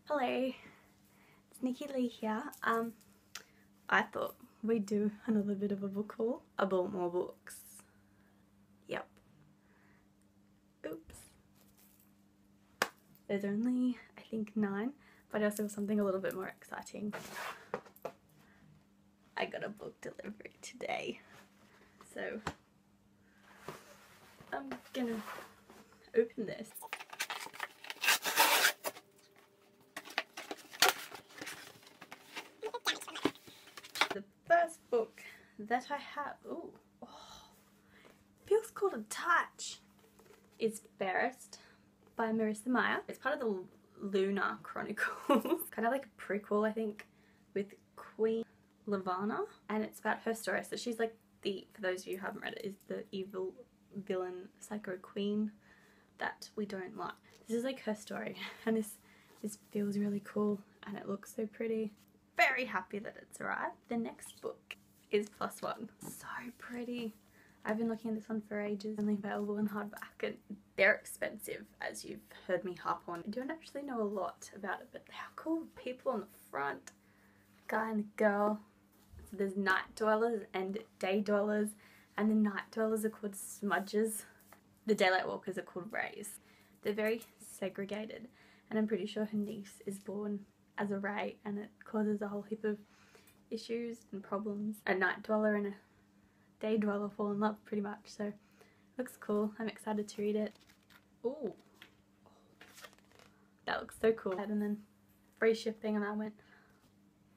Hello, it's Nikki Lee here. I thought we'd do another bit of a book haul. I bought more books. Yep. Oops. There's only, I think, 9, but I also have something a little bit more exciting. I got a book delivery today. So, I'm gonna open this. The first book that I have, feels cool to touch, is Fairest by Marissa Meyer. It's part of the Lunar Chronicles, kind of like a prequel, I think, with Queen Lavanna, and it's about her story. So she's like for those of you who haven't read it, is the evil villain psycho queen that we don't like. This is like her story, and this feels really cool, and it looks so pretty. Very happy that it's arrived. The next book is Plus One. So pretty. I've been looking at this one for ages, only available in hardback, and they're expensive, as you've heard me harp on. I don't actually know a lot about it, but how cool. People on the front, guy and girl. So there's night dwellers and day dwellers, and the night dwellers are called smudges. The daylight walkers are called rays. They're very segregated, and I'm pretty sure her niece is born as a ray, and it causes a whole heap of issues and problems. A night dweller and a day dweller fall in love pretty much, so it looks cool. I'm excited to read it. Ooh, that looks so cool. And then free shipping, and I went,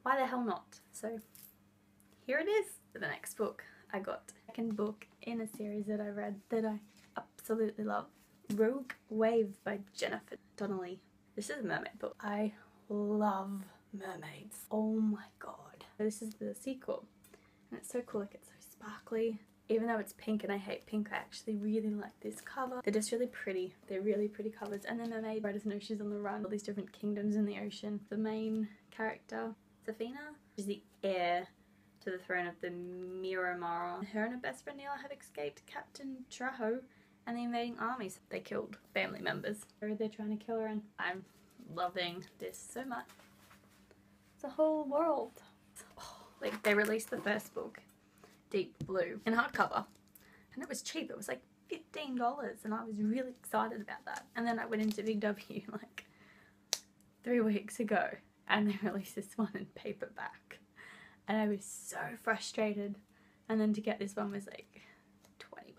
why the hell not? So here it is. For the next book, I got the second book in a series that I read that I absolutely love. Rogue Wave by Jennifer Donnelly. This is a mermaid book. I love mermaids. Oh my god. This is the sequel, and it's so cool. Like, it's so sparkly. Even though it's pink and I hate pink, I actually really like this cover. They're just really pretty. They're really pretty covers. And the mermaid, I just know she's on the run. All these different kingdoms in the ocean. The main character, Safina, is the heir to the throne of the Miramar. Her and her best friend Neela have escaped Captain Traho and the invading armies. They killed family members. They're trying to kill her, and I'm loving this so much. It's a whole world. Like, they released the first book, Deep Blue, in hardcover, and it was cheap. It was like $15, and I was really excited about that. And then I went into Big W like 3 weeks ago, and they released this one in paperback, and I was so frustrated. And then to get this one was like $20,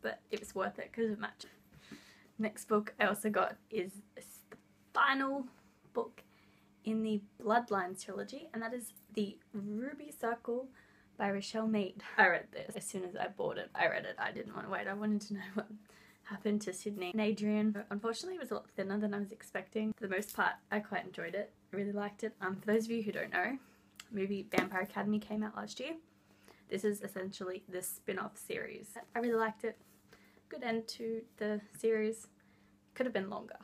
but it was worth it because of match. Next book I also got is the final book in the Bloodlines trilogy, and that is The Ruby Circle by Rochelle Mead. I read this as soon as I bought it. I read it. I didn't want to wait. I wanted to know what happened to Sydney and Adrian. Unfortunately, it was a lot thinner than I was expecting. For the most part, I quite enjoyed it. I really liked it. For those of you who don't know, the movie Vampire Academy came out last year. This is essentially the spin-off series. I really liked it. Good end to the series. Could have been longer.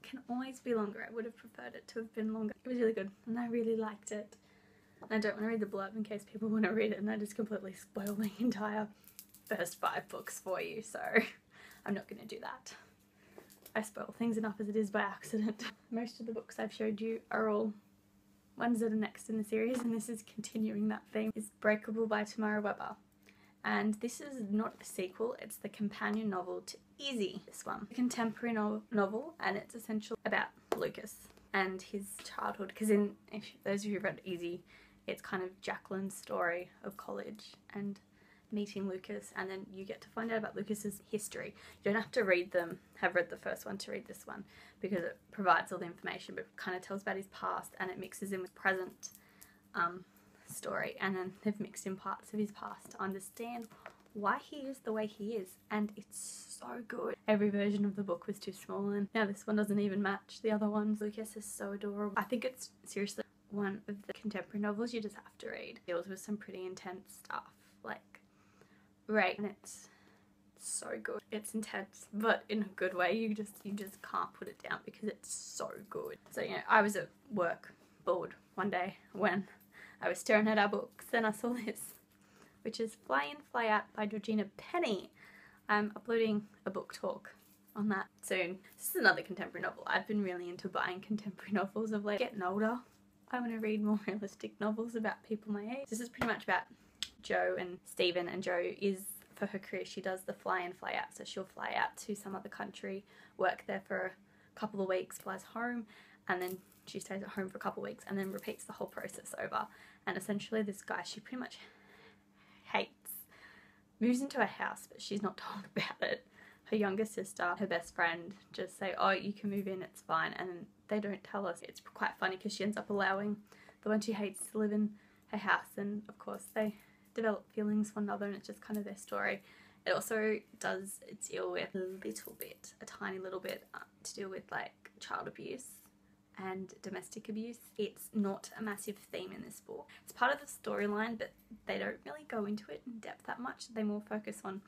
Can always be longer. I would have preferred it to have been longer. It was really good, and I really liked it. And I don't want to read the blurb in case people want to read it, and I just completely spoil the entire first 5 books for you, so I'm not going to do that. I spoil things enough as it is by accident. Most of the books I've showed you are all ones that are next in the series, and this is continuing that theme. It's Breakable by Tamara Webber. And this is not a sequel, it's the companion novel to Easy, this one. A contemporary novel, and it's essentially about Lucas and his childhood, because if those of you who read Easy, it's kind of Jacqueline's story of college and meeting Lucas, and then you get to find out about Lucas's history. You don't have to have read the first one to read this one, because it provides all the information, but it kind of tells about his past, and it mixes in with present story, and then they've mixed in parts of his past to understand why he is the way he is, and it's so good. Every version of the book was too small, and now this one doesn't even match the other ones. Lucas is so adorable. I think it's seriously one of the contemporary novels you just have to read. It deals with some pretty intense stuff, like rape, and it's so good. It's intense, but in a good way. You just can't put it down because it's so good. So, you know, I was at work bored one day when I was staring at our books and I saw this, which is Fly In, Fly Out by Georgina Penny. I'm uploading a book talk on that soon. This is another contemporary novel. I've been really into buying contemporary novels of late. Getting older, I want to read more realistic novels about people my age. This is pretty much about Jo and Stephen, and Jo is, for her career, she does the fly in, fly out. So she'll fly out to some other country, work there for a couple of weeks, flies home, and then she stays at home for a couple of weeks and then repeats the whole process over. And essentially this guy she pretty much hates moves into a house, but she's not told about it. Her younger sister, her best friend, just say, oh, you can move in, it's fine, and they don't tell us. It's quite funny because she ends up allowing the one she hates to live in her house, and of course they develop feelings for one another, and it's just kind of their story. It also does deal with a little bit, a tiny little bit, to deal with like child abuse and domestic abuse. It's not a massive theme in this book. It's part of the storyline, but they don't really go into it in depth that much. They more focus on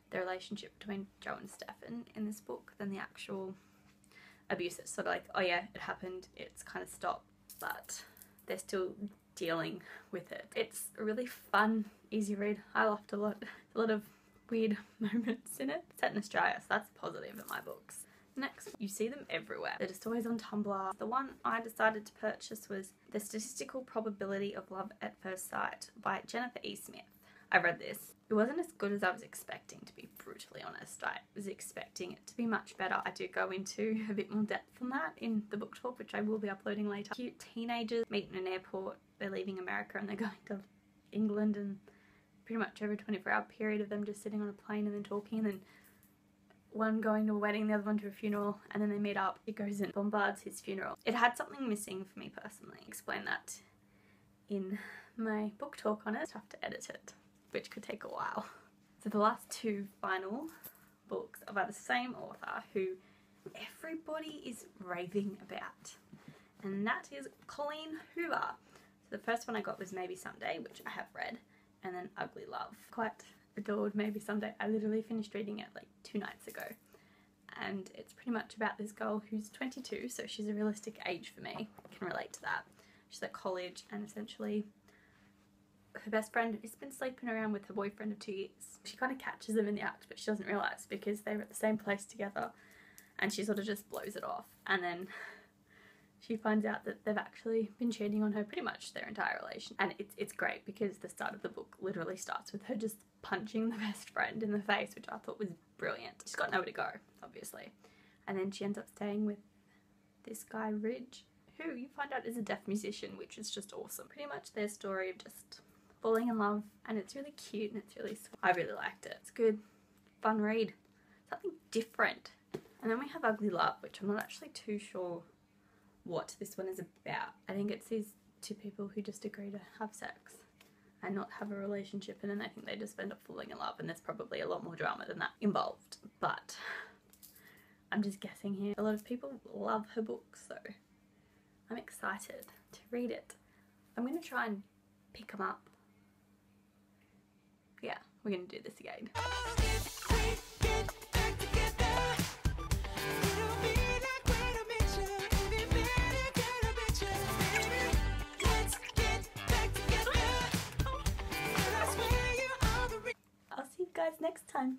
the relationship between Jo and Stefan in this book than the actual abuse. It's sort of like, oh yeah, it happened, it's kind of stopped, but they're still dealing with it. It's a really fun, easy read. I laughed a lot of weird moments in it. It's set in Australia, so that's positive in my books. Next, you see them everywhere. They're just always on Tumblr. The one I decided to purchase was The Statistical Probability of Love at First Sight by Jennifer E. Smith. I read this. It wasn't as good as I was expecting, to be brutally honest. I was expecting it to be much better. I do go into a bit more depth on that in the book talk, which I will be uploading later. Cute teenagers meet in an airport. They're leaving America and they're going to England, and pretty much over a 24-hour period of them just sitting on a plane and then talking, and then one going to a wedding, the other one to a funeral, and then they meet up. He goes and bombards his funeral. It had something missing for me personally. Explain that in my book talk on it. It's tough to edit it, which could take a while. So the last two final books are by the same author who everybody is raving about, and that is Colleen Hoover. So the first one I got was Maybe Someday, which I have read, and then Ugly Love. Quite adored Maybe Someday. I literally finished reading it like 2 nights ago, and it's pretty much about this girl who's 22, so she's a realistic age for me. I can relate to that. She's at college, and essentially her best friend has been sleeping around with her boyfriend of 2 years. She kind of catches them in the act, but she doesn't realise because they were at the same place together, and she sort of just blows it off. And then she finds out that they've actually been cheating on her pretty much their entire relation. And it's great because the start of the book literally starts with her just punching the best friend in the face, which I thought was brilliant. She's got nowhere to go, obviously. And then she ends up staying with this guy, Ridge, who you find out is a deaf musician, which is just awesome. Pretty much their story of just falling in love, and it's really cute and it's really sweet. I really liked it. It's good, fun read. Something different. And then we have Ugly Love, which I'm not actually too sure what this one is about. I think it's these two people who just agree to have sex and not have a relationship, and then I think they just end up falling in love, and there's probably a lot more drama than that involved, but I'm just guessing here. A lot of people love her book, so I'm excited to read it. I'm going to try and pick them up. Yeah, we're going to do this again. I'll see you guys next time.